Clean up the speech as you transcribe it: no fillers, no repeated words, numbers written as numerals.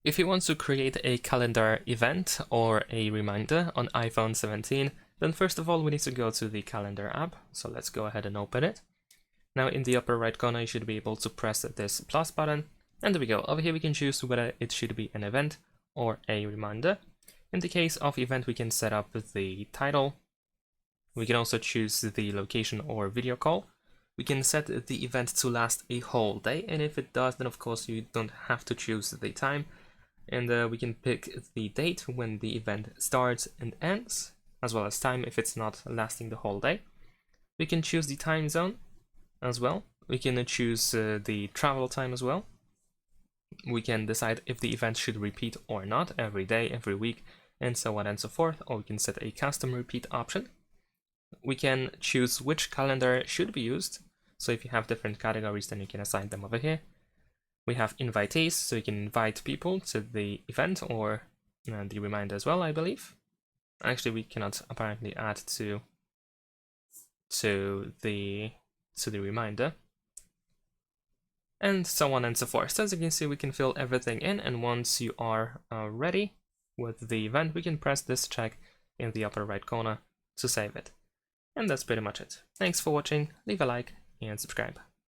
If you want to create a calendar event or a reminder on iPhone 17, then first of all we need to go to the calendar app. So let's go ahead and open it. Now in the upper right corner you should be able to press this plus button, and there we go. Over here we can choose whether it should be an event or a reminder. In the case of event, we can set up the title. We can also choose the location or video call. We can set the event to last a whole day, and if it does, then of course you don't have to choose the time. And we can pick the date when the event starts and ends, as well as time if it's not lasting the whole day. We can choose the time zone as well. We can choose the travel time as well. We can decide if the event should repeat or not every day, every week, and so on and so forth, or we can set a custom repeat option. We can choose which calendar should be used. So if you have different categories, then you can assign them over here. We have invitees, so you can invite people to the event or the reminder as well, I believe. Actually, we cannot apparently add to the reminder, and so on and so forth. So as you can see, we can fill everything in, and once you are ready with the event, we can press this check in the upper right corner to save it. And that's pretty much it. Thanks for watching, leave a like and subscribe.